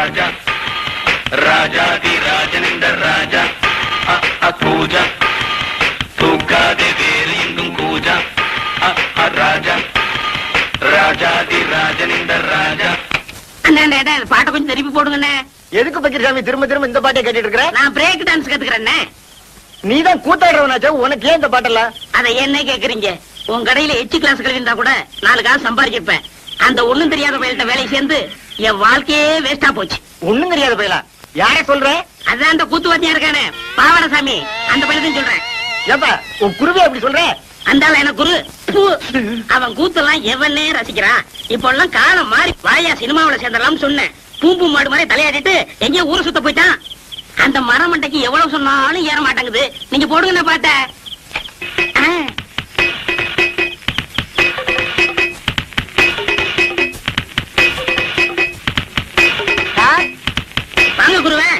ராஜா ராஜாதி ராஜனிந்த ராஜா பூஜா தூக்காதே வேறு எங்கும் பூஜா ராஜா ராஜாதி ராஜனிந்த ராஜா. பாட்டை கொஞ்சம் திருப்பி போடுங்கண்ணே. எதுக்கு பக்கிரசாமி திரும்ப திரும்ப இந்த பாட்டை கேட்டுட்டு இருக்கிற? நான் பிரேக் டான்ஸ் கத்துக்கிறேன். நீதான் கூத்தாடுறவனாச்சா, உனக்கு ஏன் இந்த பாட்டெல்லாம்? அதை என்ன கேக்குறீங்க? உன் கடையில எச்சு கிளாஸ் கழிந்தா கூட 4 காசு சம்பாதிச்சிருப்பேன். அந்த ஒண்ணும் தெரியாத பயில்கிட்ட வேலை சேர்ந்து என் வாழ்க்கையே வேஸ்டா போச்சு. ஒண்ணும் தெரியாத பயிலா? யாரே சொல்ற? அதான் அந்த கூத்துவாத்தியா இருக்கானே பாவடசாமி, அந்த பயிலத்தையும் சொல்றேன். ஏப்பா உன் குருவே அப்படி சொல்ற? அந்த எனக்கு குரு. அவன் கூத்தெல்லாம் எவனே ரசிக்கிறான். இப்ப எல்லாம் காலம் மாறி வாயா சினிமாவில சேர்ந்தலாம் சொன்னேன். பூம்பு மாடு மாதிரி தலையாடிட்டு எங்கேயோ ஊரை சுத்த போயிட்டான். அந்த மரமண்டைக்கு எவ்வளவு சொன்னாலும் ஏற மாட்டேங்குது. நீங்க போடுங்க பாட்ட. வாங்க குருவே.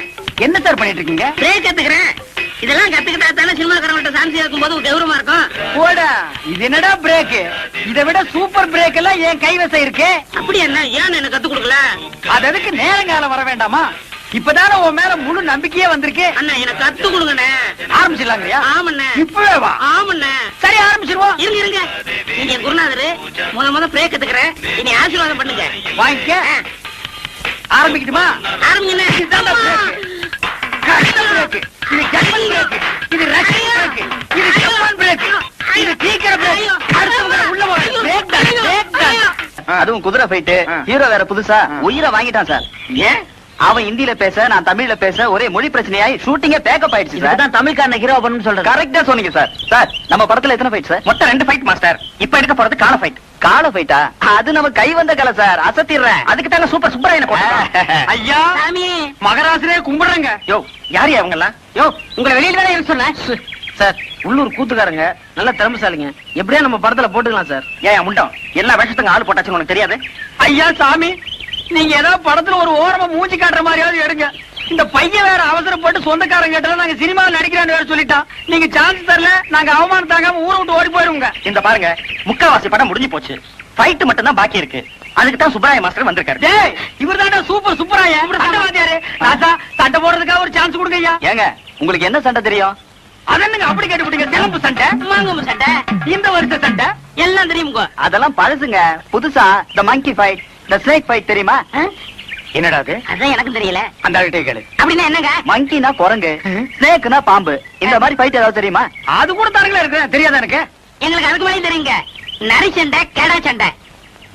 என்ன சார் பண்ணிட்டு இருக்கீங்க? பிரேக் கத்துக்கிறேன். இதெல்லாம் கத்துக்கிட்டா தானே சினிமாக்காரங்கள்ட்ட சான்ஸ் இருக்கும் போது கௌரவமா இருக்கும். போடா, இது என்னடா பிரேக்? இதை விட சூப்பர் பிரேக் எல்லாம் என் கைவசம் இருக்கு. அப்படி என்ன? ஏன் எனக்கு கத்து கொடுக்கல? அதுக்கு நேரங்காலம் வர வேண்டாமா? இப்பதானே உன் மேல முழு நம்பிக்கையே வந்திருக்கு. அண்ணா எனக்கு கத்து கொடுங்கண்ணே. ஆரம்பிச்சிடலாங்கய்யா? ஆமண்ணே. இப்பவே வா. ஆமண்ணே. சரி ஆரம்பிச்சிருவோம். இருங்க இருங்க. நீங்க குருநாதரு முத பிரேக் கத்துக்கிறேன். இனி ஆசீர்வாதம் பண்ணுங்க. வாங்கிக்க. ஆரம்பிக்கட்டுமா? ஆரம்பிங்கண்ணே. இது ஜெர்மன் பிரேக், இது ரஷ்யன் பிரேக், இது ஜப்பான் பிரேக், இது சீக்கிர பிரேக். அடுத்தவங்க உள்ள போற பிரேக் தான், பிரேக் தான். அதுவும் குதிரை ஃபைட். ஹீரோ வேற புதுசா உயிரை வாங்கிட்டான் சார். ஏன்? அவன் ஹிந்தியில பேச, நான் தமிழ்ல பேச ஒரே மொழி பிரச்சனையாய் ஷூட்டிங்கே பேக்கப் ஆயிடுச்சு சார். தான் தமிழ்காரன ஹீரோ பண்ணனும் சொல்றேன். கரெக்ட்டா சொன்னீங்க சார். சார் நம்ம படத்துல எத்தனை ஃபைட் சார்? மொத்தம் 2 ஃபைட் மாஸ்டர். இப்ப எடுக்க போறது கால ஃபைட். கால ஃபைட்டா? அது நம்ம கை வந்த கலை சார். அசத்திடுறேன். அதுக்கு தாங்க சூப்பர் சுப்பராயன போட்டேன். ஐயா சாமி மகராசரே கும்பிடுறேங்க. யோ யார் அவங்க எல்லாம்? யோ உங்களை வெளியில தானே இருக்க சொன்னேன் சார். உள்ளூர் கூத்துக்காரங்க நல்ல திறமைசாலிங்க. எப்படியா நம்ம படத்துல போட்டுக்கலாம் சார். ஏன் முண்டம் எல்லா வேஷத்துக்கும் ஆள் போட்டாச்சுன்னு உனக்கு தெரியாது? ஐயா சாமி, நீங்க ஏதாவது படத்துல ஒரு ஓரமா மூஞ்சி காட்டுற மாதிரியாவது எடுங்க. இந்த பையன் வேற அவசரப்பட்டு சொந்தக்காரங்க கேட்டா நாங்க சினிமாவில் நடிக்கிறான்னு வேற சொல்லிட்டான். நீங்க சான்ஸ் தரல, நாங்க அவமானம் தாங்காம ஊரை விட்டு ஓடி போயிருவோங்க. இந்த பாருங்க, முக்காவாசி படம் முடிஞ்சு போச்சு. ஃபைட் மட்டும் தான் பாக்கி இருக்கு. அதுக்கு தான் சுப்பராய மாஸ்டர் வந்திருக்காரு. டேய் இவர் தான்டா சூப்பர் சுப்பராய. சண்டை வாத்தியாரு. ராசா சண்டை போடுறதுக்காக ஒரு சான்ஸ் கொடுங்க ஐயா. ஏங்க உங்களுக்கு என்ன சண்டை தெரியும்? அதென்னங்க அப்படி கேட்டுவிட்டீங்க? தெலுங்கு சண்டை, மாங்கம்பு சண்டை, இந்த வருஷ சண்டை எல்லாம் தெரியுங்க. அதெல்லாம் பழசுங்க. புதுசா த மங்கி ஃபைட், த ஸ்னேக் ஃபைட் தெரியுமா? என்னடா அது? அதான் எனக்கு தெரியல. அந்த ஆள்கிட்ட கேளு. அப்படின்னா என்னங்க? மங்கினா குரங்கு, ஸ்னேக்னா பாம்பு. இந்த மாதிரி ஃபைட் ஏதாவது தெரியுமா? அது கூட தரங்களா இருக்கு. தெரியாதா எனக்கு? எங்களுக்கு அதுக்கு மேலே தெரியுங்க. நரி சண்டை, கேடா சண்டை.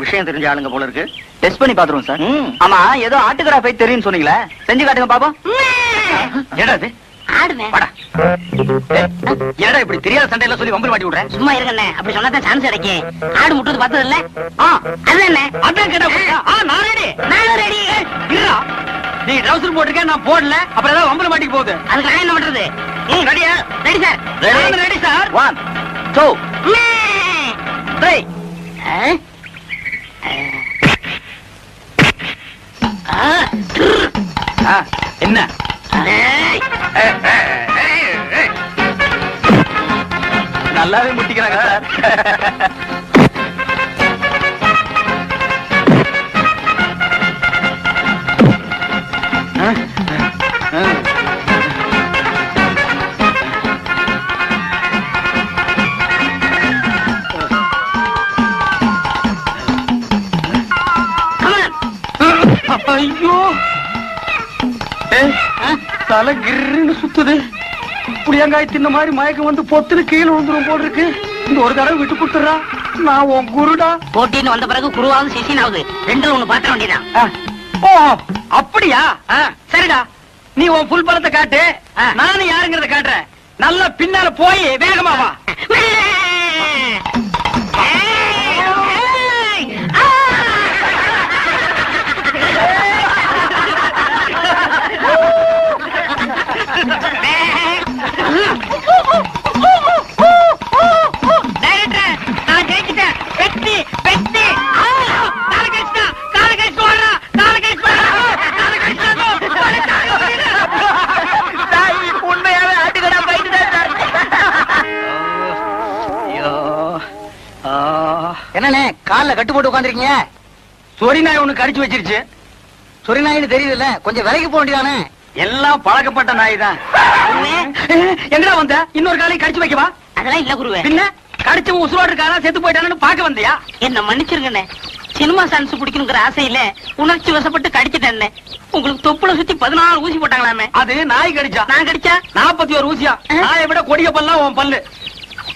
விஷயம் தெரிஞ்ச ஆளுங்க போல இருக்கு. டெஸ்ட் பண்ணி பாத்துருவோம் சார். ஆமா ஏதோ ஆட்டுக்கடா ஃபைட் தெரியும்னு சொன்னீங்களே, செஞ்சு காட்டுங்க பாப்போம். என்னடா அது? ஆடுனே. வாடா. என்னடா இப்படி தெரியாத சண்டையெல்லாம் சொல்லி வம்பல் மாட்டி விடுறேன்? சும்மா இருங்கண்ணே. அப்படி சொன்னாதான் சான்ஸ் கிடைக்கும். ஆடு முட்டுறது பார்த்தது இல்ல? அது என்ன? அதான் கேட்டா நான் ரெடி. நானும் ரெடி. இருடா, நீ ட்ரவுசர் போட்டிருக்க, நான் போடல. அப்புறம் ஏதாவது வம்பல் மாட்டிக்கு போகுது. அதுக்கு நான் என்ன பண்றது? ரெடியா? Ready sir. Ready sir. 1 2 3. என்ன? நல்லாவே முட்டிக்கிறாங்க சார். ஐயோ தலை கிருன்னு சுத்துது. புளியங்காய் தின்ன மாதிரி மயக்கம் வந்து பொத்துன்னு கீழே விழுந்துரும் போல் இருக்கு. இந்த ஒரு தடவை விட்டு கொடுத்துறா. நான் உன் குருடா. போட்டின்னு வந்த பிறகு குருவாவது சிசினாவது ரெண்டுல ஒண்ணு பாத்திர வேண்டியதான். ஓ அப்படியா? சரிடா, நீ உன் புல் பலத்தை காட்டு, நானும் யாருங்கிறத காட்டுறேன். நல்லா பின்னால போய் வேகமா வா. நான் ஜெயிச்சிட்டேன். வெற்றி வெற்றி. உண்மையாவே ஆட்டுக்கடா போயிட்டு தான். என்னண்ணே கால்ல கட்டு போட்டு உட்காந்துருக்கீங்க? சொரி நாய் ஒண்ணு கடிச்சு வச்சிருச்சு. சொரி நாயின்னு தெரியுதுல்ல, கொஞ்சம் விலைக்கு போக வேண்டியதானே? எல்லாம் பழக்கப்பட்ட நாய் தான். எங்கடா வந்த? இன்னொரு காலையும் கடிச்சு வைக்கவா? அதெல்லாம் இல்ல குருவே. பின்ன கடிச்சவன் உசுரோடு இருக்காரா செத்து போயிட்டானு பாக்க வந்தியா? என்ன மன்னிச்சிருங்கண்ணே, சினிமா சான்ஸ் பிடிக்கணுங்கிற ஆசையில உணர்ச்சி வசப்பட்டு கடிச்சிட்டேன். உங்களுக்கு தொப்புல சுத்தி 14 ஊசி போட்டாங்களாமே. அது நாய் கடிச்சா. நான் கடிச்சா 41 ஊசியா? நாயை விட கொடிய பல்லாம் உன் பல்லு.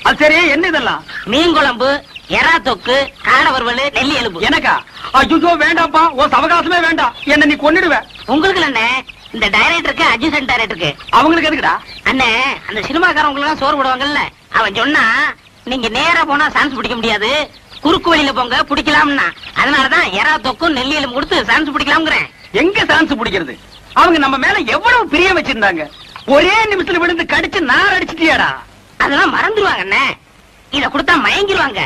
அது சரி, என்ன இதெல்லாம்? மீன் குழம்பு, எறா தொக்கு, காடை வறுவல், நெல்லி எலும்பு. எனக்கா? ஐயோ வேண்டாம்ப்பா, உன் சவகாசமே வேண்டாம். என்ன நீ கொன்னிடுவ. உங்களுக்கு அண்ணே, இந்த டைரக்டருக்கு அட்ஜஸ்டன்ட் டைரக்டருக்கு. அவங்களுக்கு எதுக்குடா? அண்ணே, அந்த சினிமாக்காரங்களுக்கு எல்லாம் சோறு போடுவாங்கல்ல, அவன் சொன்னா நீங்க நேரா போனா சான்ஸ் பிடிக்க முடியாது, குறுக்கு வழியில போங்க பிடிக்கலாம்னா. அதனாலதான் எறா தொக்கும் நெல்லி எலும்பு கொடுத்து சான்ஸ் பிடிக்கலாம்ங்கிறேன். எங்க சான்ஸ் பிடிக்கிறது? அவங்க நம்ம மேல எவ்வளவு பிரியம் வச்சிருந்தாங்க. ஒரே நிமிஷத்துல விழுந்து கடிச்சு நார் அடிச்சிட்டியாடா. அதெல்லாம் மறந்துருவாங்க அண்ணே, இத கொடுத்தா மயங்கிருவாங்க.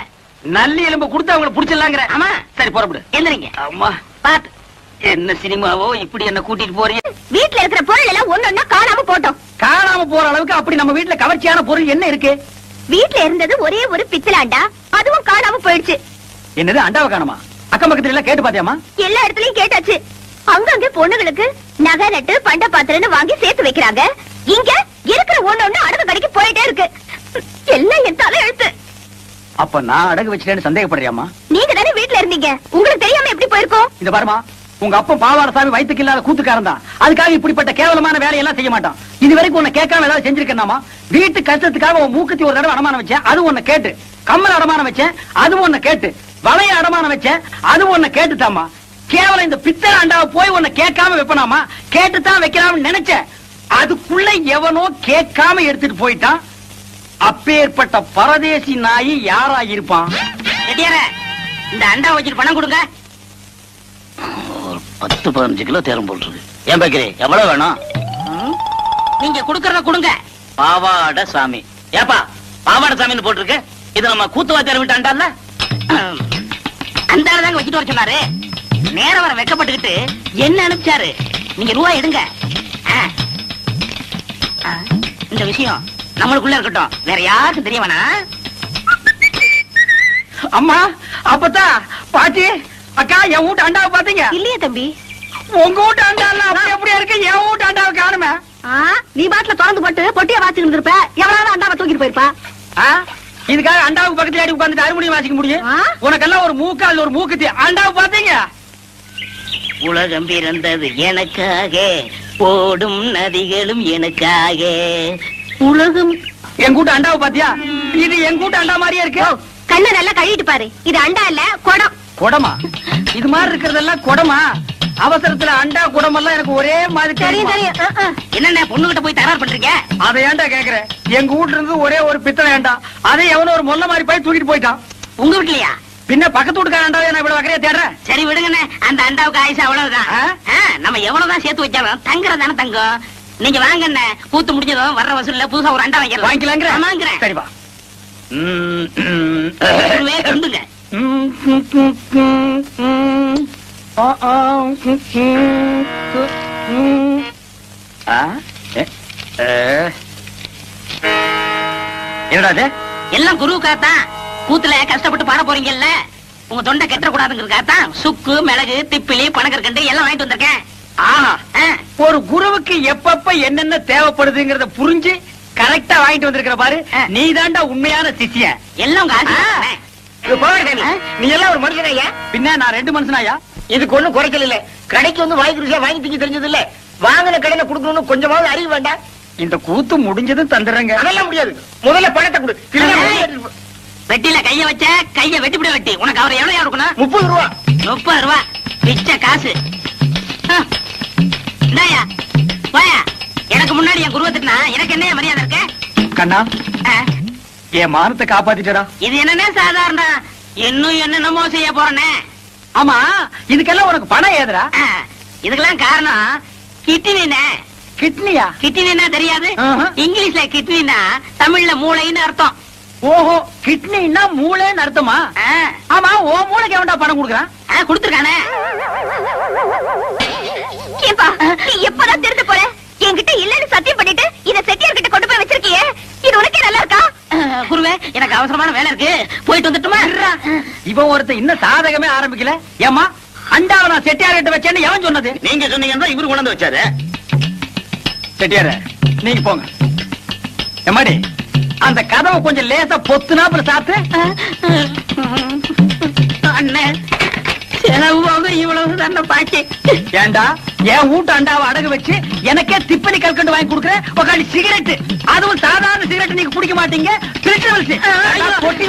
நல்லி எலும்பு கொடுத்து அவங்களை புடிச்சிடலாங்கிற. ஆமா. சரி புறப்படு. எந்திரிங்க. அம்மா பாத்து. என்ன சினிமாவோ இப்படி என்ன கூட்டிட்டு போறீங்க? வீட்ல இருக்கிற பொருள் எல்லாம் ஒன்னொன்னா காணாம போட்டோம். காணாம போற அளவுக்கு அப்படி நம்ம வீட்டுல கவர்ச்சியான பொருள் என்ன இருக்கு? வீட்ல இருந்தது ஒரே ஒரு பித்தளை அண்டா, அதுவும் காணாம போயிடுச்சு. என்னது, அண்டாவை காணுமா? அக்கம் பக்கத்துல எல்லாம் கேட்டு பாத்தியாமா? எல்லா இடத்துலயும் கேட்டாச்சு. அங்கங்க பொண்ணுங்களுக்கு நகை நட்டு பண்ட பாத்திரம்னு வாங்கி சேர்த்து வைக்கிறாங்க. இங்க இருக்கிற ஒண்ணு அடகு கடைக்கு போயிட்டே இருக்கு. எல்லாம் என் தலை எழுத்து. அப்ப நான் அடகு வச்சிட்டேன்னு சந்தேகப்படுறியாமா? நீங்க தானே வீட்ல இருந்தீங்க, உங்களுக்கு தெரியாம எப்படி போயிருக்கோம்? இந்த பாருமா, உங்க அப்பா பாவாடசாமி வயிற்றுக்கு இல்லாத கூத்துக்காரன் தான். அதுக்காக இப்படிப்பட்ட கேவலமான வேலையெல்லாம் செய்ய மாட்டான். இது வரைக்கும் உன்னை கேட்காம ஏதாவது செஞ்சிருக்கேனாமா? வீட்டு கஷ்டத்துக்காக உன் மூக்குத்தி ஒரு தடவை அடமானம் வச்சேன், அது உன்னை கேட்டு. கம்மல் அடமானம் வச்சேன், அது உன்னை கேட்டு. வளைய அடமானம் வச்சேன், அது உன்னை கேட்டுட்டாமா. கேவலம் இந்த பித்தளை அண்டாவை போய் உன்னை கேட்காம வைப்பனாமா? கேட்டுத்தான் வைக்கலாம்னு நினைச்சேன். அதுக்குள்ள எவனோ கேட்காம எடுத்துட்டு போயிட்டான். அப்பேற்பட்ட பரதேசி நாய் யாரா இருப்பான்? ரெடியார, இந்த அண்டா வச்சுட்டு பணம் கொடுங்க. 10-15 கிலோ தேரம் போட்டுருக்கு. ஏன் பாக்கிறே, எவ்வளவு வேணும்? நீங்க குடுக்கறத கொடுங்க. பாவாட சாமி. ஏப்பா பாவாட சாமின்னு போட்டிருக்கு. இது நம்ம கூத்துவாத்தியார் விட்டு அண்டால. அந்த ஆளுதாங்க வச்சுட்டு வர சொன்னாரு. நேரம் வர வெக்கப்பட்டுக்கிட்டு என்ன அனுப்பிச்சாரு. நீங்க ரூபாய் எடுங்க. இந்த விஷயம் நம்மளுக்குள்ள இருக்கட்டும், வேற யாருக்கும் தெரிய வேணாம். அம்மா, அப்பத்தா, பாட்டி, அக்கா, என் வீட்டு அண்டாவை பாத்தீங்க? இல்லையே தம்பி. உங்க வீட்டு அண்டாலாம் அப்படி அப்படியே இருக்கு, என் வீட்டு அண்டாவை காணுமே. நீ பாட்டுல திறந்து போட்டு பொட்டிய வாசிட்டு இருந்திருப்ப, எவ்வளவு அண்டாவை தூக்கிட்டு போயிருப்பா. இதுக்காக அண்டாவுக்கு பக்கத்துல அடி உட்கார்ந்துட்டு அருமணியம் வாசிக்க முடியும்? உனக்கெல்லாம் ஒரு மூக்கால் ஒரு மூக்குத்தி. அண்டாவை பாத்தீங்க? உலகம் பிறந்தது எனக்காக, ஓடும் நதிகளும் எனக்காக. உலகம். என் கூட்ட அண்டாவை பாத்தியா? இது என் கூட்ட அண்டா மாதிரியே இருக்கு. கண்ணை நல்லா கழுவிட்டு பாரு, இது அண்டா இல்ல குடம். குடமா? இது மாதிரி இருக்கிறதெல்லாம் குடமா? அவசரத்துல அண்டா குடம் எல்லாம் எனக்கு ஒரே மாதிரி தெரியும் தெரியும். தெரியும். என்னென்ன பொண்ணுகிட்ட போய் தகராறு பண்றீங்க? அதை ஏன்டா கேக்குறேன்? எங்க வீட்டுல இருந்து ஒரே ஒரு பித்தளை அண்டா, அதை எவனோ ஒரு மொல்ல மாதிரி போய் தூக்கிட்டு போயிட்டான். உங்க வீட்லயா? பின்ன பக்கத்து வீட்டுக்கார அண்டாவை நான் இவ்வளவு வக்கறையா தேடுறேன். சரி விடுங்கண்ணே, அந்த அண்டாவுக்கு ஆயுசு அவ்வளவுதான். நம்ம எவ்வளவுதான் சேர்த்து வச்சாலும் தங்குறதானே தங்கம். நீங்க வாங்கண்ணே, கூத்து முடிஞ்சதும் வர்ற வசூல்ல புதுசா ஒரு அண்டா வாங்கிக்கலாங்கிற? வாங்கிக்கிறேன். சரிப்பா. கொண்டுங்க. என்னடா இது? எல்லாம் குருவுக்காகத்தான். கூத்துல கஷ்டப்பட்டு பாட போறீங்கல்ல, உங்க தொண்டை கெட்ட கூடாதுங்கிறதுக்காகத்தான் சுக்கு, மிளகு, திப்பிலி, பனகற்கண்டு எல்லாம் வாங்கிட்டு வந்திருக்கேன். ஒரு குருவுக்கு எப்பப்ப என்னென்ன தேவைப்படுதுங்கறத புரிஞ்சு கரெக்டா வாங்கிட்டு வந்திருக்கிற பாரு. நீ தாண்டா உண்மையான சிஷ்யன். எல்லாம் உங்க ஆசீர்வாதம். நீ எல்லாம் ஒரு மனுஷனாயா? பின்ன நான் 2 மனுஷனாயா? இதுக்கு ஒண்ணும் குறைக்கல இல்ல. கடைக்கு வந்து வாங்கி ருசியா வாங்கி திங்க தெரிஞ்சது இல்ல. வாங்கின கடையில குடுக்கணும்னு கொஞ்சமாவது அறிவு வேண்டாம். இந்த கூத்து முடிஞ்சதும் தந்துடுறேங்க. அதெல்லாம் முடியாது. முதல்ல பணத்தை கொடு. வெட்டில கைய வச்ச கைய வெட்டிவிட வெட்டி. உனக்கு அவர் எவ்வளவு இருக்கணும்? 30 ரூபா. 30 ரூபா பிச்சை காசு. இந்தாயா போயா. எனக்கு முன்னாடி என் குருவத்துக்குனா எனக்கு என்ன மரியாதை இருக்கு? கண்ணா, என் மானத்தை காப்பாத்திட்டா. இது என்னன்னே சாதாரண, இன்னும் என்னென்னமோ செய்ய போறேனே. ஆமா, இதுக்கெல்லாம் உனக்கு பணம் ஏதுடா? இதுக்கெல்லாம் காரணம் கிட்னினே. கிட்னியா? கிட்னினா தெரியாது? ஆஹா. இங்கிலீஷ்ல கிட்னினா தமிழ்ல மூளைன்னு அர்த்தம். ஓஹோ, கிட்னின்னா மூளைன்னு அர்த்தமா? ஆமா, ஓ மூளைக்கு எவன்டா பணம் கொடுக்குறான்? கொடுத்துருக்கானே. ஏப்பா, நீ எப்பதான் திருட்டு போற? என்கிட்ட இல்லன்னு சத்தியம் பண்ணிட்டு இத செட்டியார் கிட்ட கொண்டு போய் வச்சிருக்கியே, இது உனக்கே நல்லா இருக்கா? குருவே, எனக்கு அவசரமான வேலை இருக்கு, போயிட்டு வந்துட்டுமா? இவன் ஒருத்த இன்னும் சாதகமே ஆரம்பிக்கல. ஏமா, அண்டாவை நான் செட்டியார்கிட்ட வச்சேன்னு எவன் சொன்னது? நீங்க சொன்னீங்கன்னா இவரு கொண்டு வந்து வச்சாரு. செட்டியார நீங்க போங்க. எம்மாடி அந்த கதவை கொஞ்சம் லேசா பொத்துனாப்புல சாத்து. அண்ணே செலவு போக இவ்வளவு தானே பாக்கி. ஏண்டா என் வீட்டு அண்டாவை அடகு வச்சு எனக்கே திப்பனி கல்கண்டு வாங்கி கொடுக்குறேன். உக்காடி சிகரெட், அதுவும் சாதாரண சிகரெட் நீங்க குடிக்க மாட்டீங்க. பிரிட்டபிள்ஸ் கொட்டி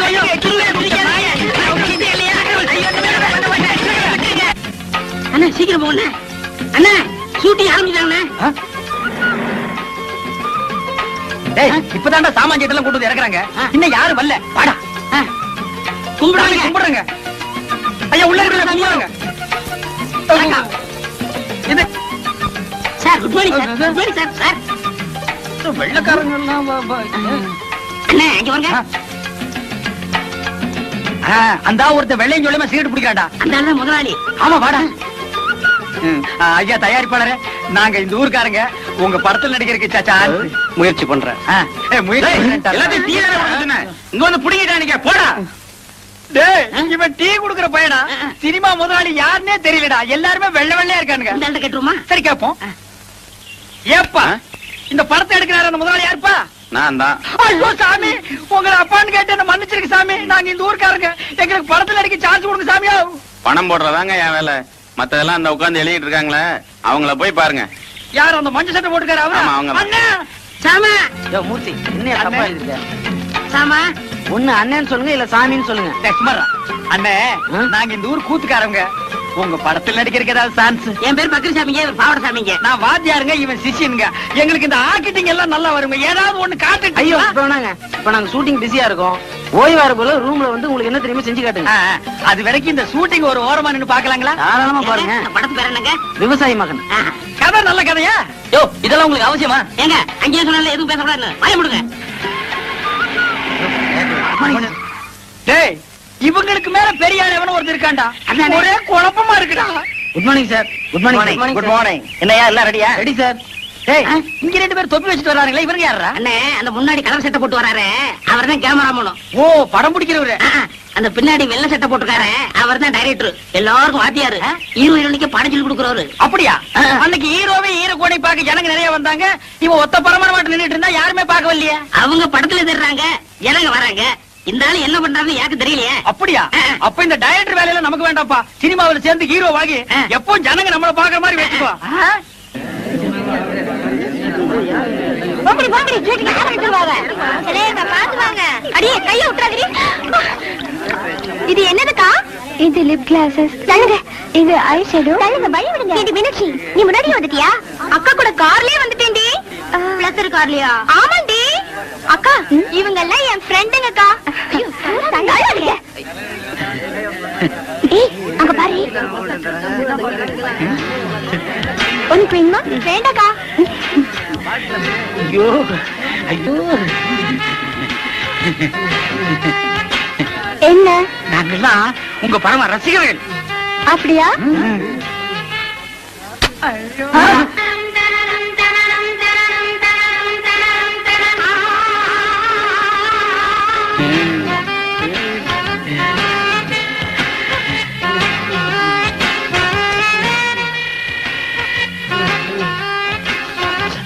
அண்ணா சீக்கிரம் போங்க அண்ணா. ஷூட்டிங் ஆரம்பிச்சாங்கண்ணே. இப்பதான்டா சாமான் எல்லாம் கொண்டு வந்து இறக்குறாங்க. இன்னும் யாரும் வரல. வாடா கும்பிடுறாங்க கும்பிடுறங்க. ஐயா உள்ள இருக்கிற கும்பிடுறங்க. இது sir good morning sir. Good morning sir. Sir வெள்ளக்காரங்க அண்ணா இங்க வாங்க. அந்த ஒருத்த வெள்ளையும் சொல்லுமா சிகரெட் பிடிக்கிறாடா. அந்த ஆளு தான் முதலாளி. ஆமா வாடா. ஐயா தயாரிப்பாளரே, நாங்க இந்த ஊருக்காரங்க உங்க படத்துல நடிக்கிறதுக்கு சான்ஸ் முயற்சி பண்றேன். எல்லாத்தையும் டீ வேற கொடுக்க சொன்னேன். இங்க வந்து புடிங்கிட்டானுங்க. போடா. டேய், இவன் டீ குடுக்குற பையனா? சினிமா முதலாளி யாருன்னே தெரியலடா. எல்லாருமே வெள்ளை வெள்ளையா இருக்கானுங்க. இந்த ஆள்கிட்ட கேட்டுருமா? சரி கேப்போம். ஏப்பா இந்த படத்தை எடுக்கிறாரு அந்த முதலாளி யாருப்பா? நான் தான். ஐயோ சாமி, உங்களை அப்பான்னு கேட்டு என்ன மன்னிச்சிருக்கு சாமி. நாங்க இந்த ஊருக்காரங்க, எங்களுக்கு படத்துல நடிக்க சான்ஸ் கொடுங்க சாமியா. பணம் போடுறதாங்க என் வேலை. மத்ததெல்லாம் அந்த உட்கார்ந்து எழுதிட்டு இருக்காங்களே, அவங்கள போய் பாருங்க. யார் அந்த மஞ்சள் சட்டை போட்டுக்காரு? ஆமா, அவங்க அவரா? தான். அண்ணா சாமா மூர்த்தி என்ன தப்பா எழுதிருக்க? சாமா ஒண்ணு அண்ணன் சொல்லுங்க இல்ல சாமின்னு சொல்லுங்க. டேய், சும்மாடா. அண்ணே நாங்க இந்த ஊர் கூத்துக்காரங்க. உங்க படத்துல நடிக்கிறதுக்கு ஏதாவது சான்ஸ்? என் பேர் பக்ரி சாமிங்க. இவர் பாவட சாமிங்க. நான் வாத்தியாருங்க, இவன் சிஷியனுங்க. எங்களுக்கு இந்த ஆர்கிட்டிங் எல்லாம் நல்லா வருங்க. ஏதாவது ஒண்ணு காட்டுட்டு. ஐயோ இப்ப நாங்க ஷூட்டிங் பிஸியா இருக்கோம். ஓய்வா போல ரூம்ல வந்து உங்களுக்கு என்ன தெரியுமா செஞ்சு காட்டுங்க. அது வரைக்கும் இந்த ஷூட்டிங் ஒரு ஓரமா நின்னு பாக்கலாங்களா? தாராளமா பாருங்க. இந்த படத்து பேர் என்னங்க? விவசாயி மகன். கதை நல்ல கதையா? யோ இதெல்லாம் உங்களுக்கு அவசியமா? ஏங்க அங்கேயே சொன்னால எதுவும் பேசக்கூடாது. வாய முடுங்க. டேய், இவங்களுக்கு மேல பெரிய ஆள் எவனோ ஒருத்தர் இருக்காண்டா. அதானே. ஒரே குழப்பமா இருக்குடா. Good morning sir. Good morning. Good morning. என்னையா எல்லாம் ரெடியா? Ready sir. டேய், இங்க ரெண்டு பேர் தொப்பி வச்சுட்டு வர்றாங்களே, இவங்க யாரா? அண்ணே அந்த முன்னாடி கலர் சட்டை போட்டு வராரு, அவர் தான் கேமராமேனும். ஓ, படம் பிடிக்கிறவரு. அந்த பின்னாடி வெள்ளை சட்டை போட்டுக்காரு, அவர் தான் டைரக்டர். எல்லாருக்கும் வாத்தியாரு. ஹீரோ ஹீரோனிக்கு படம் சொல்லி கொடுக்குறவரு. அப்படியா? அன்னைக்கு ஹீரோவே ஹீரோ கோடை பார்க்க ஜனங்க நிறைய வந்தாங்க. இவன் ஒத்த பரமான மாட்டு நின்னுட்டு இருந்தா யாருமே பார்க்க வரலையே. அவங்க படத்துல தர்றாங்க, ஜனங்க வராங்க. இந்த ஆளு என்ன பண்றாருன்னு யாருக்கு தெரியலையே. அப்படியா? அப்ப இந்த டைரக்டர் வேலையில நமக்கு வேண்டாம்ப்பா. சினிமாவுல சேர்ந்து ஹீரோ வாங்கி எப்போ ஜனங்க நம்மள பாக்குற மாதிரி வச்சுக்கோ. இது என்னதுக்கா? இது லிப் கிளாஸஸ். தள்ளுங்க. இது ஐ ஷேடோ. தள்ளுங்க, பய விடுங்க. இது மீனாட்சி, நீ முன்னாடியே வந்துட்டியா? அக்கா கூட கார்லயே வந்துட்டேன்டி. பிளஸர் கார்லயா? ஆமாண்டி. அக்கா இவங்க எல்லாம் என் ஃப்ரெண்டுங்கக்கா. ஐயோ தள்ளாதீங்க. ஏய் அங்க பாரு. உனக்கு வேணுமா? வேண்டாக்கா. ஐயோ ஐயோ, என்ன? நாங்கெல்லாம் உங்க பரம ரசிகர்கள். அப்படியா?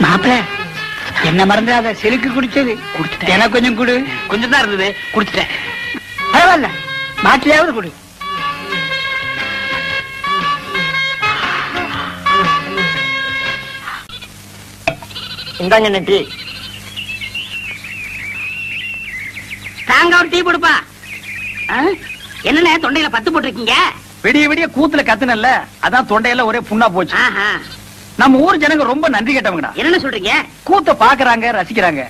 மாப்பிள என்ன மறந்துடாத. செலுக்கு குடிச்சது எனக்கு கொஞ்சம் குடு. கொஞ்சம் தான் இருந்தது, குடிச்சிட்டேன். பரவாயில்ல, மாட்டியாவது குடு. இந்தாங்க நன்றி. தாங்க ஒரு டீ கொடுப்பா. என்னண்ணே தொண்டையில பத்து போட்டிருக்கீங்க? விடிய விடிய கூத்துல கத்துனல்ல, அதான் தொண்டையெல்லாம் ஒரே புண்ணா போச்சு. ஆஹா. நம்ம ஊர் ஜனங்க ரொம்ப நன்றி கேட்டவங்கடா. என்ன சொல்றீங்க? கூத்த பாக்குறாங்க, ரசிக்கிறாங்க.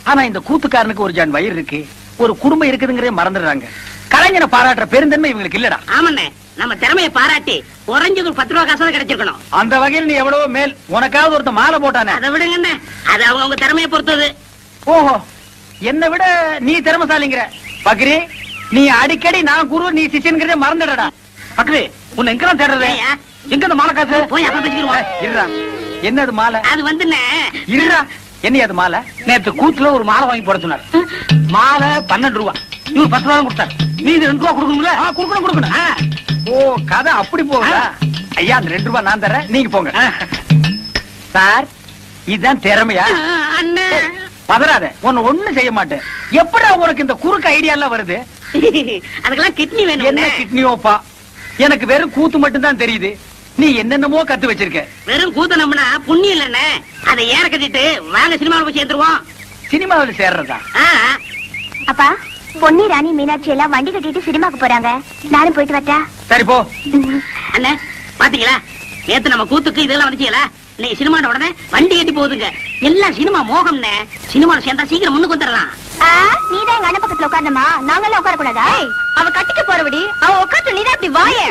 ஆனா இந்த கூத்துக்காரனுக்கு ஒரு ஜான் வயிறு இருக்கு, ஒரு குடும்பம் இருக்குதுங்கிறதே மறந்துடுறாங்க. கலைஞனை பாராட்டுற பெருந்தன்மை இவங்களுக்கு இல்லடா. ஆமாண்ணே, நம்ம திறமையை பாராட்டி குறைஞ்சது ஒரு 10 ரூபா காசாவது கிடைச்சிருக்கணும். அந்த வகையில் நீ எவ்வளவோ மேல். உனக்காவது ஒருத்த மாலை போட்டானே. அதை விடுங்கண்ணே, அது அவங்க திறமையை பொறுத்தது. ஓஹோ, என்னை விட நீ திறமசாலிங்கிற. பக்ரி, நீ அடிக்கடி நான் குரு நீ சிஷியன்கிறதே மறந்துடடா. பக்ரி, உன்னை எங்கெல்லாம் தேடுறது? ஏய்யா, எங்க இந்த மாலை காசு? போய் அப்ப பேசிக்கிடுவோம். இருடா, என்னது மாலை? அது வந்துண்ணே, இருடா, என்ன அது மாலை? நேத்து கூத்துல ஒரு மாலை வாங்கி போட சொன்னார். மாலை 12 ரூபா. இவர் 10 ரூபா கொடுத்தாரு. நீ 2 ரூபா கொடுக்கணும்ல? கொடுக்கணும். ஓ கதை அப்படி போகுதா? ஐயா அந்த 2 ரூபாய் நான் தரேன், நீங்க போங்க. சார் இதுதான் திறமையா? அண்ணே பதறாத, உன்னை ஒண்ணும் செய்ய மாட்டேன். எப்படா உனக்கு இந்த குறுக்கு ஐடியா எல்லாம் வருது? அதுக்கெல்லாம் கிட்னி வேணும் என்ன அண்ணே. கிட்னியோப்பா? எனக்கு வெறும் கூத்து மட்டும் தான் தெரியுது. நீ என்னென்னமோ கத்து வச்சிருக்க. வெறும் கூத்த நம்பினா புண்ணியம் இல்லண்ணே. அதை ஏற கட்டிட்டு வாங்க சினிமாவில் போய் சேர்ந்துருவோம். சினிமாவில் சேர்றதா? அப்பா, பொன்னி, ராணி, மீனாட்சி எல்லாம் வண்டி கட்டிட்டு சினிமாக்கு போறாங்க. நானும் போயிட்டு வரட்டா? சரி போ. அண்ணே பாத்தீங்களா, நேத்து நம்ம கூத்துக்கு இதெல்லாம் வந்துச்சீங்களா? இன்னைக்கு சினிமாட உடனே வண்டி கட்டி போகுதுங்க. எல்லாம் சினிமா மோகம்னே. சினிமாவில் சேர்ந்தா சீக்கிரம் முன்னுக்கு வந்துடலாம். நீதான் எங்க அண்ணன் பக்கத்துல உட்கார்ந்தமா, நாங்கெல்லாம் உட்கார கூடாதா? அவ கட்டிக்க போறபடி அவ உட்காந்து நீதான் இப்படி வாய.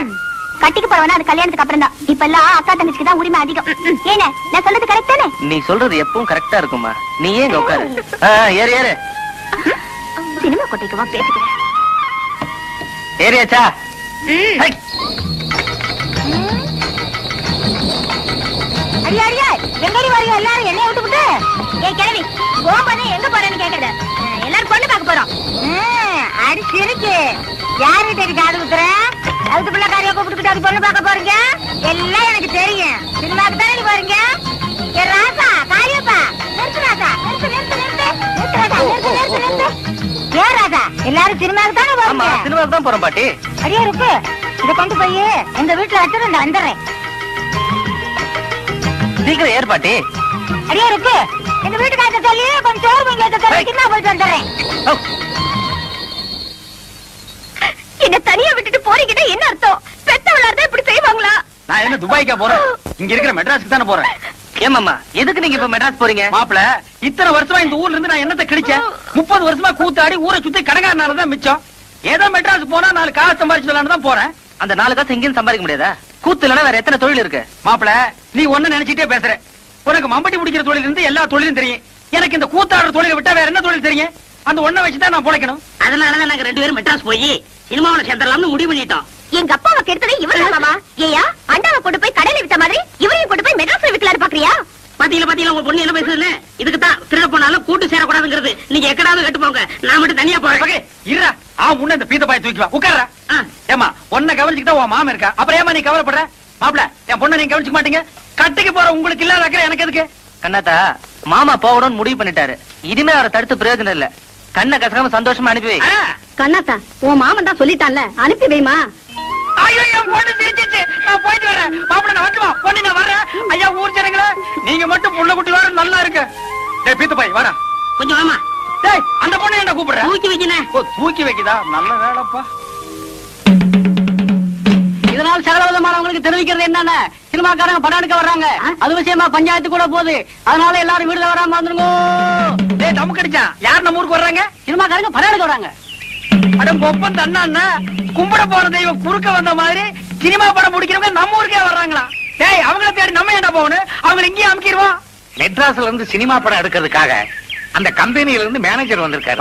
கட்டிக்க போறவனா அது கல்யாணத்துக்கு அப்புறம் தான். இப்ப எல்லாம் அக்கா தங்கச்சிக்கு தான் உரிமை அதிகம். ஏன நான் சொல்றது கரெக்ட் தானே? நீ சொல்றது எப்பவும் கரெக்டா இருக்குமா? நீ ஏன் இங்க உட்காரு. ஏறு ஏறு. சினிமா கொட்டைக்குமா பேசிக்கிறேன். ஏறியாச்சா? அடியா அடியா, எங்கடி வரீங்க எல்லாரும்? என்னைய விட்டுக்கிட்டு ஏய் கிழவி, கோம்பனே எங்க போறேன்னு கேக்குறது. எல்லாரும் பொண்ணு பார்க்க போறோம். அடி சிரிக்கு. யாருகிட்ட இருக்கு காது குத்துற? அதுக்கு பிள்ளைக்காரியை கூப்பிட்டுக்கிட்டு அது பொண்ணு பார்க்க போறீங்க? எல்லாம் எனக்கு தெரியும். சினிமாக்கு தானே போறீங்க? ஏ ராசா, காரியப்பா, நிறுத்து ராசா, நிறுத்து நிறுத்து நிறுத்து நிறுத்து ராசா, நிறுத்து நிறுத்து நிறுத்து. ஏ ராசா, எல்லாரும் சினிமாக்கு தானே ஆமா, போறீங்க? சினிமாவுக்கு தான் போறோம் பாட்டி. அடியா இருக்கு. இதை கொண்டு போய் எங்க வீட்டுல வச்சுட்டு நான் வந்துடுறேன். சீக்கிரம் ஏறு பாட்டி. அடியா இருக்கு. எங்க வீட்டுக்காரத்த சொல்லி கொஞ்சம் சோறு வாங்கி வைக்க சொல்லி சின்ன போயிட்டு வந்துடுறேன். என்ன தனியா விட்டுட்டு போறீங்கன்னா என்ன அர்த்தம்? பெத்தவளார்தான் இப்படி செய்வாங்களா? நான் என்ன துபாய்க்கா போறேன்? இங்க இருக்கிற மெட்ராஸ்க்கு தானே போறேன். ஏமாமா, எதுக்கு நீங்க இப்ப மெட்ராஸ் போறீங்க? மாப்பிள, இத்தனை வருஷமா இந்த ஊர்ல இருந்து நான் என்னத்தை கிழிச்சேன்? 30 வருஷமா கூத்தாடி ஊரை சுத்தி கடைக்காரனாலதான் மிச்சம். ஏதோ மெட்ராஸ் போனா 4 காசு சம்பாதிச்சு தான் போறேன். அந்த 4 காசு எங்கேயும் சம்பாதிக்க முடியாதா? கூத்து இல்லைன்னா வேற எத்தனை தொழில் இருக்கு? மாப்பிள, நீ ஒண்ணு நினைச்சிட்டே பேசுற. உனக்கு மம்பட்டி பிடிக்கிற தொழில் இருந்து எல்லா தொழிலும் தெரியும். எனக்கு இந்த கூத்தாடுற தொழிலை விட்டா வேற என்ன தொழில் தெரியும்? அந்த ஒண்ணை வச்சுதான் நான் பொழைக்கணும். அதனாலதான் நாங்க 2 பேரும் மெட்ராஸ் போய் சினிமாவில் சேர்ந்துடலாம்னு முடிவு பண்ணிட்டோம். எங்க அப்பாவை கெடுத்ததே இவரு மாமா. ஏயா, அண்டாவை கொண்டு போய் கடையில வித்த மாதிரி இவரையும் கொண்டு போய் மெட்ராஸ்ல விக்கலாரு பாக்குறியா? பாத்தீங்களா உங்க பொண்ணு என்ன பேசுதுன்னு? இதுக்கு தான் திருட போனாலும் கூட்டு சேரக்கூடாதுங்கிறது. நீங்க எக்கடாவது கட்டு போங்க, நான் மட்டும் தனியா போறேன். இருடா, முன்ன இந்த பீத்த பாய தூக்கி வா, உட்கார்றா. ஏமா, உன்னை கவனிச்சுக்கிட்டா உன் மாமன் இருக்கா, அப்புறம் ஏமா நீ கவலைப்படுற? மாப்பிள, என் பொண்ணை நீங்க கவனிச்சுக்க மாட்டீங்க. கட்டிக்கு போற உங்களுக்கு இல்லாத அக்கறை எனக்கு எதுக்கு? கண்ணாத்தா, மாமா போகணும்னு முடிவு பண்ணிட்டாரு. இனிமே அவரை தடுத்து பிரயோஜனம் இல்ல. கண்ணை கசகாம சந்தோஷமா அனுப்பி வை. கண்ணாத்தா, உன் மாமன் தான் சொல்லிட்டான்ல, அனுப்பி வைமா. ஐயோ, என் பொண்ணு சிரிச்சிச்சு. நான் போயிட்டு வரேன். மாப்பிள, நான் வந்துவா. பொண்ணு, நான் வரேன். ஐயா, ஊர் ஜனங்களே, நீங்க மட்டும் புள்ள குட்டி வர நல்லா இருக்கு. டேய் பீத்த பாய், வாடா. கொஞ்சம் வாமா. டேய், அந்த பொண்ணு என்ன கூப்பிடுற? தூக்கி வைக்கினேன். ஓ, தூக்கி வைக்குதா? நல்ல வேலைப்பா. இதனால் சகலவிதமானவங்களுக்கு தெரிவிக்கிறது என்னன்னா, சினிமாக்காரங்க படம் எடுக்க வர்றாங்க. அது விஷயமா பஞ்சாயத்து கூட போகுது. அதனால எல்லாரும் வீடுல வராம வந்துருங்க. டேய், தம்மு கடிச்சா யார் நம்ம ஊருக்கு வர்றாங்க? சினிமாக்காரங்க படம் எடுக்க வர்றாங்க. அடம் பொப்பன் தண்ணா கும்பிட போற தெய்வம் குறுக்க வந்த மாதிரி சினிமா படம் முடிக்கிறவங்க நம்ம ஊருக்கே வர்றாங்களா? டேய், அவங்கள தேடி நம்ம என்ன போகணும்? அவங்க இங்கேயே அமுக்கிடுவோம். மெட்ராஸ்ல இருந்து சினிமா படம் எடுக்கிறதுக்காக அந்த கம்பெனியில இருந்து மேனேஜர் வந்திருக்காரு.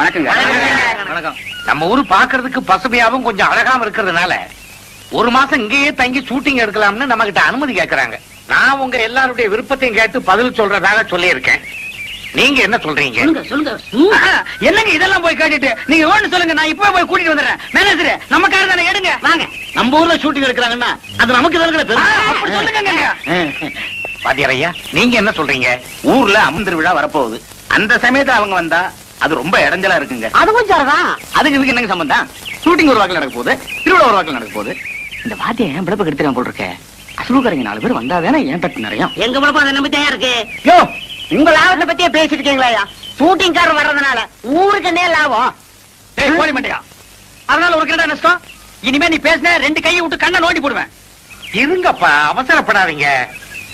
வணக்கம். நம்ம ஊரு பாக்குறதுக்கு பசுமையாவும் கொஞ்சம் அழகாவும் இருக்கிறதுனால 1 மாசம் இங்கேயே தங்கி ஷூட்டிங் எடுக்கலாம்னு நம்ம கிட்ட அனுமதி கேக்குறாங்க. நான் உங்க எல்லாருடைய விருப்பத்தையும் கேட்டு பதில் சொல்றதாக சொல்லி இருக்கேன். நீங்க என்ன சொல்றீங்க? சொல்லுங்க. என்னங்க இதெல்லாம் போய் கேட்டுட்டு நீங்க ஒண்ணு சொல்லுங்க, நான் இப்பவே போய் கூட்டிட்டு வந்துடுறேன். மேனேஜர், நம்ம கார் தானே, எடுங்க. வாங்க. நம்ம ஊர்ல ஷூட்டிங் எடுக்கிறாங்கன்னா அது நமக்கு அப்படி சொல்லுங்க. பாத்தியார் ஐயா, நீங்க என்ன சொல்றீங்க? ஊர்ல அம்மன் விழா வரப்போகுது. அந்த சமயத்துல அவங்க வந்தா அது ரொம்ப இடைஞ்சலா இருக்குங்க. அதுவும் சரிதான். அதுக்கு இதுக்கு என்னங்க சம்பந்தம்? ஷூட்டிங் ஒரு வாக்கில் நடக்க போகுது, திருவிழா ஒரு வாக்கில் நடக்க போகுது. இந்த வாத்தியம் ஏன் பிழப்ப கெடுத்துறான் போல் இருக்க? அசலுக்காரங்க 4 பேர் வந்தாதானே ஏன் தட்டு நிறைய. எங்க பிழப்பம் அதை நம்பி தான் இருக்கு. யோ, உங்க லாபத்தை பத்தியே பேசிருக்கீங்களா? ஷூட்டிங் கார் வர்றதுனால ஊருக்கு என்ன லாபம்? டேய் போடி மாட்டியா? அதனால உனக்கு என்ன நஷ்டம்? இனிமே நீ பேசின 2 கையை விட்டு கண்ணை நோண்டி போடுவேன். இருங்கப்பா, அவசரப்படாதீங்க.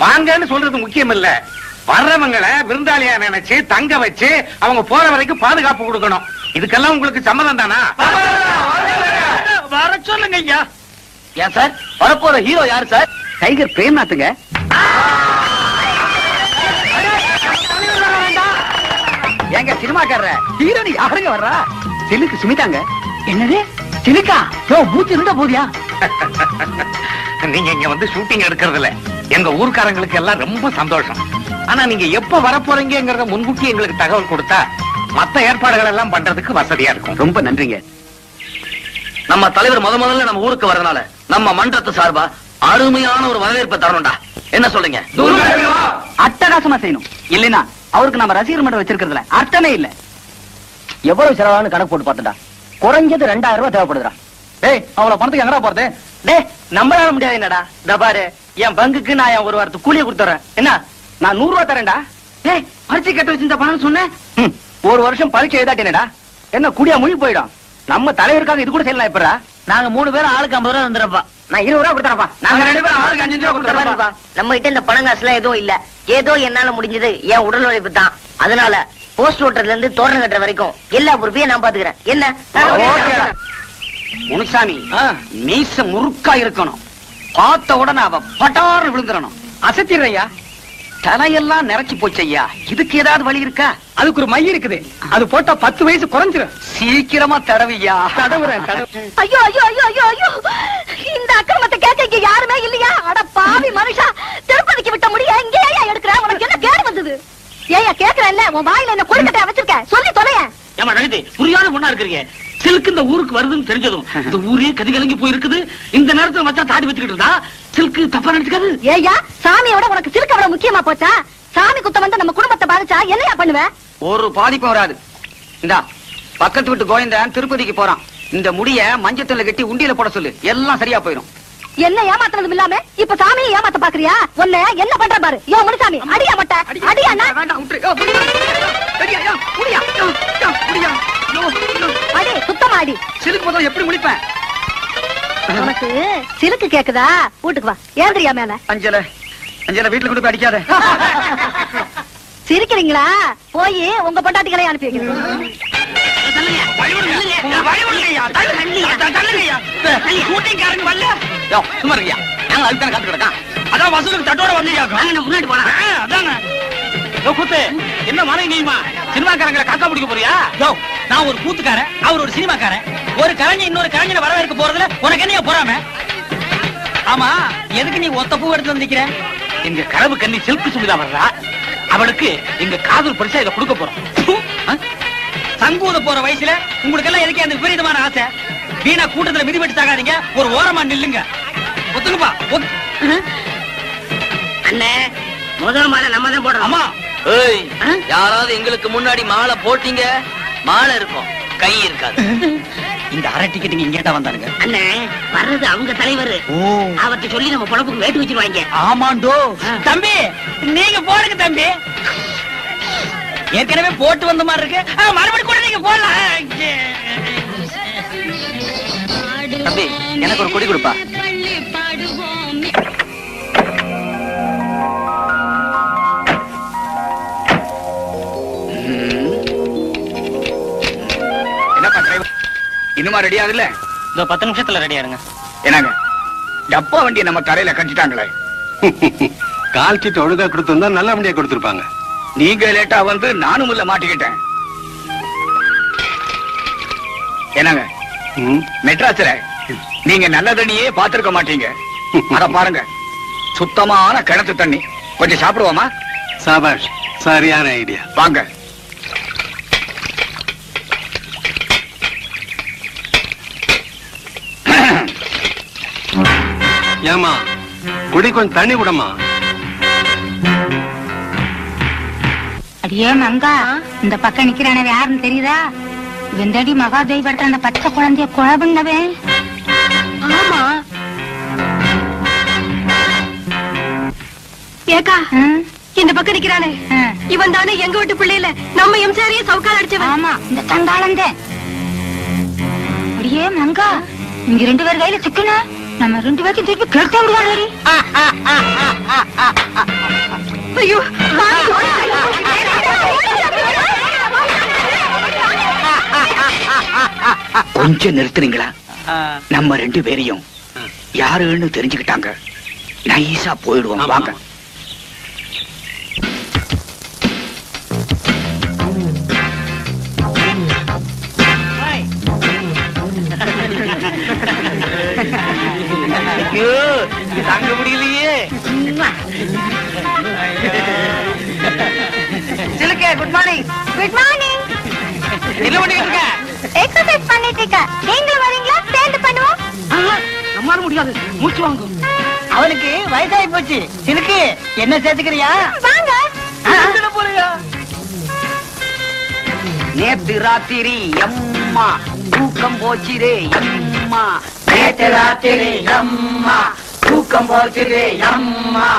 வாங்கன்னு சொல்றது முக்கியம் இல்ல. வர்றவங்களை விருந்தாளியா நினைச்சு தங்க வச்சு அவங்க போற வரைக்கும் பாதுகாப்பு கொடுக்கணும். இதுக்கெல்லாம் உங்களுக்கு சம்மதம் தானா? வர சொல்லுங்க ஐயா. ஏன் சார், வரப்போற ஹீரோ யாரு சார்? டைகர் பிரேம்நாத்துங்க. எங்க சினிமாக்காரர ஹீரோனி யாருங்க வர்றா? சிலுக்கு சுமிதாங்க. என்னது சிலுக்கா? யோ, மூச்சு இருந்தா போதியா? நீங்க இங்க வந்து ஷூட்டிங் எடுக்கிறதுல எங்க ஊர்க்காரங்களுக்கு எல்லாம் ரொம்ப சந்தோஷம். ஆனா நீங்க எப்ப வரப்போறீங்கிறத முன்கூட்டி எங்களுக்கு தகவல் கொடுத்தா மத்த ஏற்பாடுகள் எல்லாம் பண்றதுக்கு வசதியா இருக்கும். ரொம்ப நன்றிங்க. நம்ம தலைவர் முதல்ல நம்ம ஊருக்கு வரதுனால நம்ம மன்றத்து சார்பா அருமையான ஒரு வரவேற்பை தரணும்டா. என்ன சொல்றீங்க? அட்டகாசமா செய்யணும். இல்லைன்னா அவருக்கு நம்ம ரசிகர் மன்றம் வச்சிருக்கிறதுல அர்த்தமே இல்ல. எவ்வளவு செலவானு கணக்கு போட்டு பார்த்துடா. குறைஞ்சது 2000 ரூபாய் தேவைப்படுதுடா. டேய், அவ்வளவு பணத்துக்கு எங்கடா போறது? டேய், நம்மளால முடியாது என்னடா. இந்த பாரு, என் பங்குக்கு நான் என் ஒரு வாரத்துக்கு கூலியை கொடுத்துறேன். என்ன, நான் 100 ரூபாய் தரேன்டா. டேய், பரிசை கட்ட வச்சிருந்த பணம் சொன்னேன். ஒரு வருஷம் பரீட்சை எழுதாட்டேனடா. என்ன குடியா முழி போயிடும். நம்ம தலைவருக்காக இது கூட செய்யலாம். எப்படா நாங்க 3 பேரும் ஆளுக்கு 50 ரூபாய் வந்துடுறப்பா. நான் 20 ரூபாய் கொடுத்துறப்பா. நாங்க 2 பேரும் ஆளுக்கு 5 ரூபாய் கொடுத்துறப்பா. நம்ம கிட்ட இந்த பணம் காசுலாம் எதுவும் இல்ல. ஏதோ என்னால முடிஞ்சது என் உடல் உழைப்பு தான். அதனால போஸ்ட் ஓட்டர்ல இருந்து தோரணம் கட்டுற வரைக்கும் எல்லா பொறுப்பையும் நான் பாத்துக்கிறேன். என்ன முனுசாமி, மீச முறுக்கா இருக்கணும். பார்த்த உடனே அவ பட்டாறு விழுந்துடணும். அசத்திடுறையா, தலையெல்லாம் நிறைச்சு போச்சையா. இதுக்கு ஏதாவது வழி இருக்கா? அதுக்கு ஒரு மை இருக்குது. அது போட்டா 10 வயசு குறைஞ்சிரும். சீக்கிரமா தடவியா. தடவுறேன். ஐயோ ஐயோ ஐயோ ஐயோ ஐயோ, இந்த அக்கிரமத்தை கேட்க இங்க யாருமே இல்லையா? அட பாவி மனுஷா, திருப்பதிக்கு விட்ட முடிய இங்கே ஏன் எடுக்கிற? உனக்கு என்ன கேடு வந்தது? ஏயா கேக்குறேன்ல, உன் வாயில என்ன கொடுக்கட்ட வச்சிருக்க? சொல்லி தொலைய. ஏமா நகதி, புரியாத பொண்ணா இருக்கிறீங்க. சில்க் இந்த ஊருக்கு வருதுன்னு தெரிஞ்சதும் இந்த ஊரே கதிகலங்கி போயிருக்குது. இந்த நேரத்துல மச்சா தாடி வச்சுக்கிட்டு இருந்தா சில்க் தப்பா நினைச்சுக்காது. ஏயா, சாமியோட உனக்கு சில்க் அவ்வளவு முக்கியமா போச்சா? சாமி குத்தம் வந்து நம்ம குடும்பத்தை பாதிச்சா என்னையா பண்ணுவ? ஒரு பாதிப்பும் வராது. இந்தா, பக்கத்து வீட்டு கோயந்தன் திருப்பதிக்கு போறான். இந்த முடிய மஞ்சத்துல கட்டி உண்டியில போட சொல்லு. எல்லாம் சரியா போயிடும். என்ன ஏமாத்துறதும் இல்லாம இப்ப சாமியை ஏமாத்த பாக்குறியா? உன்ன என்ன பண்ற பாரு. யோ முனுசாமி, அடியா மட்ட அடியா. அடி சுத்தமா அடி. சிலுக்கு முதல்ல எப்படி முடிப்பேன்? உனக்கு சிலுக்கு கேக்குதா? வீட்டுக்கு வா. ஏந்திரியா மேல. அஞ்சல அஞ்சல, வீட்டுல கொண்டு போய் அடிக்காத. சிரிக்கிறீங்களா? போய் உங்க பொண்டாட்டிகளை அனுப்பி வைக்கிறேன். சும்மா இருக்கியா? நாங்க அதுக்கு காத்து கிடக்கான். அதான் வசூலுக்கு தட்டோட வந்து முன்னாடி போனா அதானே. கூத்து என்ன மழை நீமா சினிமாக்காரங்களை காக்கா பிடிக்க போறியா? நான் ஒரு கூத்துக்காரன், அவர் ஒரு சினிமாக்காரன். ஒரு கலைஞர் இன்னொரு கலைஞரை வரவேற்க போறதுல உனக்கு என்ன போறாம? ஆமா, எதுக்கு நீ ஒத்த பூ எடுத்து வந்திருக்கிற? எங்க கனவு கண்ணி சில்க் சுடிதா வர்றா. அவளுக்கு எங்க காதல் பரிசா இதை கொடுக்க போறோம். சங்கூத போற வயசுல உங்களுக்கு எல்லாம் எதுக்கு அந்த விபரீதமான ஆசை? வீணா கூட்டத்துல மிதிபட்டு தாகாதீங்க. ஒரு ஓரமா நில்லுங்க. ஒத்துக்குப்பா. அண்ணே, முதல் மாலை நம்ம தான் போடுறோம். ஆமா. ஏய், யாராவது எங்களுக்கு முன்னாடி மாலை போட்டீங்க, மாலை இருக்கும், கை இருக்காது. இந்த அரை டிக்கெட் இங்கேட்டா வந்தானுங்க. அண்ணே, வர்றது அவங்க தலைவர். அவர்கிட்ட சொல்லி நம்ம பொழப்புக்கு வேட்டு வச்சிருவாங்க. ஆமாண்டோ. தம்பி, நீங்க போடுங்க தம்பி. ஏற்கனவே போட்டு வந்த மாதிரி இருக்கு. மறுபடியும் கூட நீங்க போடலாம். தம்பி, எனக்கு ஒரு கொடி கொடுப்பா. இன்னுமா ரெடி ஆகல? இந்த 10 நிமிஷத்துல ரெடியா இருங்க. என்னங்க, டப்பா வண்டியை நம்ம தரையில கட்டிட்டாங்களே. கால் சீட்டு ஒழுங்கா கொடுத்திருந்தா நல்ல வண்டியா கொடுத்திருப்பாங்க. நீங்க லேட்டா வந்து நானும் உள்ள மாட்டிக்கிட்டேன். என்னங்க, மெட்ராஸ்ல நீங்க நல்ல தண்ணியே பாத்திருக்க மாட்டீங்க. அத பாருங்க, சுத்தமான கிணத்து தண்ணி. கொஞ்சம் சாப்பிடுவோமா? சாபாஷ், சரியான ஐடியா. வாங்க. ஏமா, குடி கொஞ்சம் தண்ணி விடமா. அடியே மங்கா, இந்த பக்கம் நிக்கிறானவே யாருன்னு தெரியுதா? வெந்தடி மகாதேவி படுத்த அந்த பச்சை குழந்தைய கொலை பண்ணவே. ஆமா. ஏக்கா, இந்த பக்கம் நிக்கிறானே இவன் தானே எங்க வீட்டு பிள்ளையில நம்ம எம்சாரியே சவுக்கால் அடிச்சவன். ஆமா, இந்த தண்டாளந்தே. அடியே மங்கா, இங்க 2 பேர் கையில சிக்கன நம்ம 2 பேருக்கு திருப்பி கேட்டு விடுவாங்க. ஐயோ, கொஞ்சம் நிறுத்துறீங்களா? நம்ம 2 பேரையும் யாருன்னு தெரிஞ்சுக்கிட்டாங்க. நைஸா போயிடுவோம். வாங்க. தாங்க முடியலையே. சிலுக்கே, குட் மார்னிங். Good morning. என்ன பண்ணிட்டு இருக்க? எக்ஸர்சைஸ் பண்ணிட்டு இருக்க. நீங்களும் வரீங்களா? சேர்ந்து என்னால முடியாது, மூச்சு வாங்கும். அவனுக்கு வயசாகி போச்சு. இருக்கு என்ன சேர்த்துக்கிறியா? வாங்க. போறியா? நேத்து ராத்திரி அம்மா தூக்கம் போச்சுதே அம்மா, நேத்து ராத்திரி அம்மா தூக்கம் போச்சுதே அம்மா.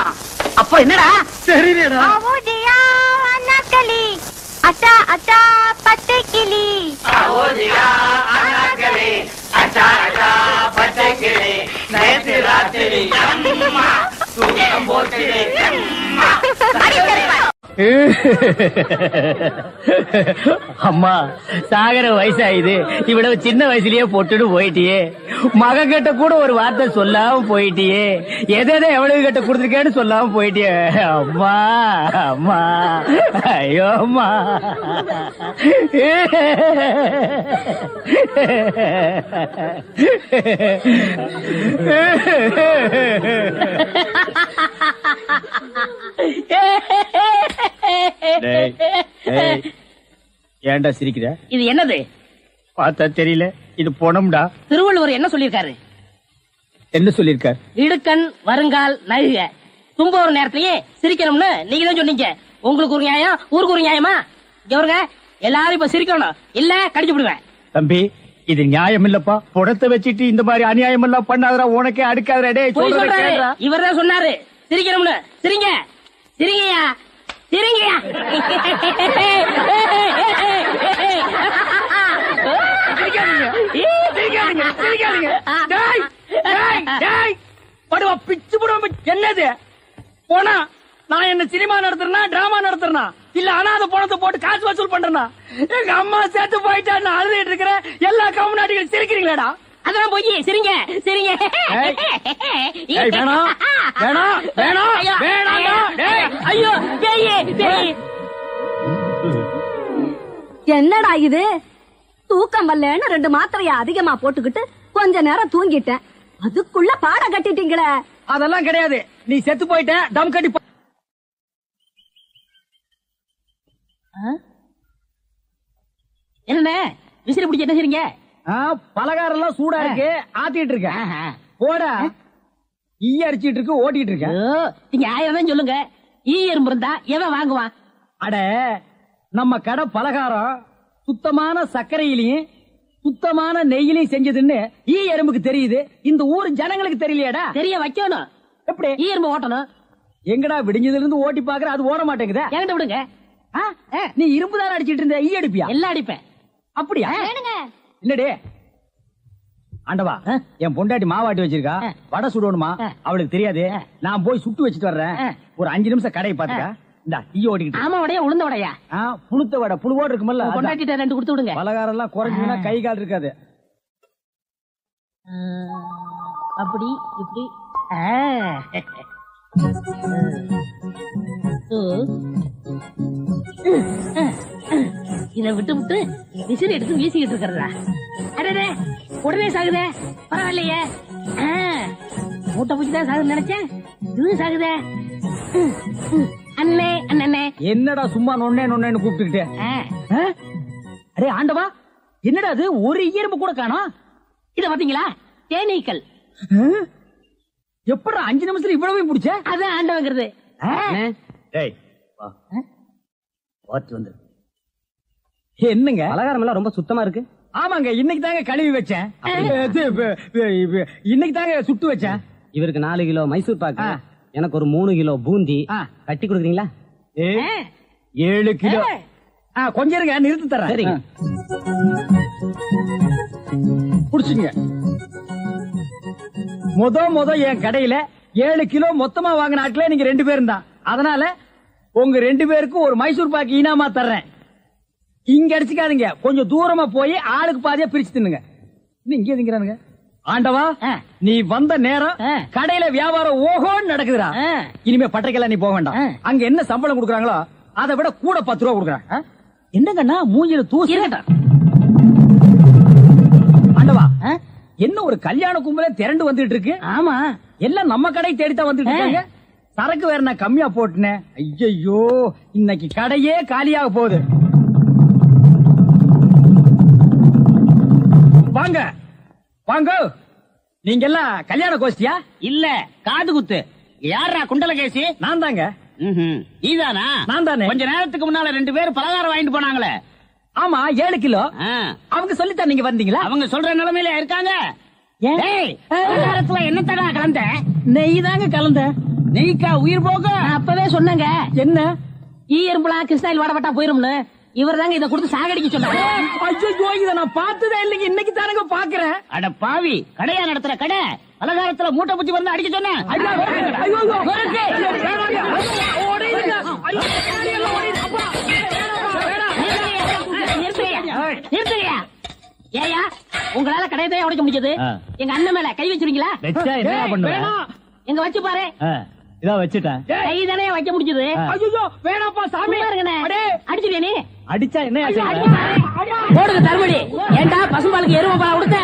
அப்ப என்னடா? சரிடா. அவதியா அண்ணாக்களி, அத்தா அத்தா பச்சை கிளி. அவதியா அண்ணாக்களே, அச்சா அச்சா பச்சை கிளி, நேத்து ராத்திரி அம்மா தூக்கம் போச்சுதே அம்மா. அம்மா சாகர வயசாயுது, இவ்வளவு சின்ன வயசுலயே பொட்டுட்டு போயிட்டியே. மக கிட்ட கூட ஒரு வார்த்தை சொல்லாம போயிட்டியே. எதை எவ்வளவு கிட்ட கொடுத்துருக்கேன்னு சொல்லாம போயிட்டியே. அம்மா அம்மா, ஐயோ அம்மா. ஏன்டா சிரிக்கிற? இது என்னது? பார்த்தா தெரியல, இது பொணம்டா. திருவள்ளுவர் என்ன சொல்லிருக்காரு? என்ன சொல்லிருக்கார்? இடுக்கண் வருங்கால் நழுக. தும்ப ஒரு நேரத்திலேயே சிரிக்கணும்னு நீங்க தான் சொன்னீங்க. உங்களுக்கு ஒரு நியாயம், ஊருக்கு ஒரு நியாயமா? இவருங்க எல்லாரும் இப்ப சிரிக்கணும், இல்ல கடிச்சு விடுவேன். தம்பி, இது நியாயம் இல்லப்பா. புடத்தை வச்சிட்டு இந்த மாதிரி அநியாயம் எல்லாம் பண்ணாதரா, உனக்கே அடுக்காதரா. இவர் தான் சொன்னாரு சிரிக்கணும்னு. சிரிங்க சிரிங்கயா சிரிங்கயா. பிச்சு போடுவோம். என்னது போனா? நான் என்ன சினிமா நடத்துறேனா டிராமா நடத்துறேனா இல்ல அனாதை பணத்தை போட்டு காசு வசூல் பண்றேனா? எங்க அம்மா சேர்த்து போயிட்டா நான் அழுதுட்டு இருக்கிறேன். எல்லா கம்நாட்டிகள் சிரிக்கிறீங்களாடா? அதெல்லாம் போய் சிரிங்க சிரிங்க. வேணாம் வேணாம் வேணாம் வேணாம். ஐயோ என்னடா இது? தூக்கம் வரலன்னு 2 மாத்திரைய அதிகமா போட்டுக்கிட்டு கொஞ்ச நேரம் தூங்கிட்டேன். அதுக்குள்ள பாடம் கட்டிட்டீங்களே. அதெல்லாம் கிடையாது, நீ செத்து போயிட்ட. தம் கட்டி என்ன விசிறி பிடிச்சி என்ன செய்றீங்க? பலகாரம் எல்லாம் சூடா இருக்கு, ஆத்திட்டு இருக்கேன். போடா, ஈ அடிச்சிட்டு இருக்கு, ஓட்டிட்டு இருக்கேன். நீங்க 1000 தான் சொல்லுங்க. ஈ எறும்பு இருந்தா எவன் வாங்குவான்? அட, நம்ம கடை பலகாரம் சுத்தமான சர்க்கரையிலையும் சுத்தமான நெய்யிலையும் செஞ்சதுன்னு ஈ எறும்புக்கு தெரியுது. இந்த ஊர் ஜனங்களுக்கு தெரியலையாடா? தெரிய வைக்கணும். எப்படி? ஈ எறும்பு ஓட்டணும். எங்கடா விடிஞ்சதுல இருந்து ஓட்டி பாக்குற, அது ஓட மாட்டேங்குதா? என்கிட்ட விடுங்க. நீ இரும்பு தானே அடிச்சிட்டு இருந்த, ஈ அடிப்பியா? எல்லாம் அடிப்பேன். அப்படியா? இல்லடே ஆண்டவா, என் பொண்டாட்டி மாவாட்டி வச்சிருக்கா, வடை சுடணுமா? அவளுக்கு தெரியாது. நான் போய் சுட்டு வச்சிட்டு வர்றேன். ஒரு 5 நிமிஷம் கடையை பாத்துக்க. இந்த ஈ ஓடிக்கிட்டு. ஆமா, வடையா உளுந்த வடையா? புளுத்த வடை, புழுவோடு இருக்குமல்ல. பொண்டாட்டிட்ட 2 கொடுத்து விடுங்க. பலகாரம் எல்லாம் குறைஞ்சுன்னா கை கால் இருக்காது. அப்படி இப்படி. இத விட்டு விட்டு விசிறி எடுத்து வீசிக்கிட்டு இருக்கிறதா? அடடே, உடனே சாகுதே. பரவாயில்லையே, மூட்டை பூச்சிதான் சாகுது நினைச்சேன். இது சாகுதே. அண்ணே அண்ணே. என்னடா சும்மா நொண்ணே நொண்ணேன்னு கூப்பிட்டுக்கிட்டு? அடே ஆண்டவா, என்னடா அது? ஒரு எறும்பு கூட காணோம். இத பாத்தீங்களா? தேனீக்கள். எப்படா 5 நிமிஷத்துல இவ்வளவு பிடிச்ச? அதான் ஆண்டவங்கிறது. என்னங்க பலகாரம் எல்லாம் ரொம்ப சுத்தமா இருக்கு? ஆமாங்க, இன்னைக்கு தாங்க கழுவி வச்சேன். இன்னைக்கு தாங்க சுட்டு வச்சேன். இவருக்கு 4 கிலோ மைசூர் பாக்கு, எனக்கு ஒரு 3 கிலோ பூந்தி கட்டி கொடுக்குறீங்களா? 7 கிலோ. கொஞ்சம் இருங்க, நிறுத்தி தரேன். சரிங்க. புடிச்சுங்க. முத என் கடையில 7 கிலோ மொத்தமா வாங்கின ஆட்களே நீங்க 2 பேரும் தான். அதனால உங்க 2 பேருக்கும் ஒரு மைசூர் பாக்கு இனாமா தர்றேன். இங்க அடிச்சுக்காதீங்க, கொஞ்சம் தூரமா போய் ஆளுக்கு பாதியா பிரிச்சு தின்னுங்க. இங்கே திங்கிறானுங்க. ஆண்டவா, நீ வந்த நேரம் கடையில வியாபாரம் ஓஹோன்னு நடக்குதுடா. இனிமே பட்டைக்கெல்லாம் நீ போக வேண்டாம். அங்க என்ன சம்பளம் கொடுக்குறாங்களோ அதை விட கூட 10 ரூபா கொடுக்குறாங்க. என்னங்கண்ணா மூஞ்சில தூசி? ஆண்டவா, என்ன ஒரு கல்யாண கும்பலே திரண்டு வந்துட்டு இருக்கு? ஆமா, எல்லாம் நம்ம கடை தேடித்தான் வந்துட்டு இருக்காங்க. சரக்கு வேற நான் கம்மியா போட்டுனேன். ஐயோ, இன்னைக்கு கடையே காலியாக போகுது. வாங்க வாங்க, நீங்க எல்லாம் கல்யாண கோஷ்டியா? இல்ல காது குத்து. யாரா குண்டலகேசி? நான் தாங்க. நீதானா? நான் தானே. கொஞ்ச நேரத்துக்கு முன்னால 2 பேர் பலகாரம் வாங்கிட்டு போனாங்களே. ஆமா 7 கிலோ. ஆ. அவங்க சொல்லித்தான் நீங்க வந்தீங்களா? அவங்க சொல்ற நிலைமையில இருக்காங்க. ஏன்? ஏய், பலகாரத்துல என்னத்தடா கலந்த? நெய் தாங்க கலந்த. நெய்க்கா உயிர் போக? அப்பவே சொன்னங்க என்ன? எறும்புலாம் கிருஷ்ணாயில் வாடப்பட்டா போயிரும்னு. இவர் தாங்க இதை கொடுத்து சாகடிக்க சொன்னாங்க. ஐயோ இத நான் பார்த்ததே இல்லைங்க, இன்னைக்கு தானங்க பாக்குறேன். அட பாவி, கடையா நடத்துற கடை பலகாரத்துல மூட்டை புத்தி வந்து அடிக்க சொன்னேன். ஐயோ, ஐயோ, ஐயோ. நிறுத்துறியா? ஏயா உங்களால கடையத்தையே உடைக்க முடிஞ்சது, எங்க அண்ணன் மேல கை வச்சிருக்கீங்களா? எங்க வச்சு பாரு. இதா வச்சுட்டேன். கை தானே வைக்க முடிஞ்சது. ஐயோ வேணாப்பா சாமி. அடிச்சுட்டே நீ அடிச்சா என்ன? போடுங்க தருமடி. ஏண்டா பசும்பாலுக்கு எருமை பால் கொடுத்த?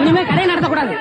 இனிமே கடை நடத்தக்கூடாது.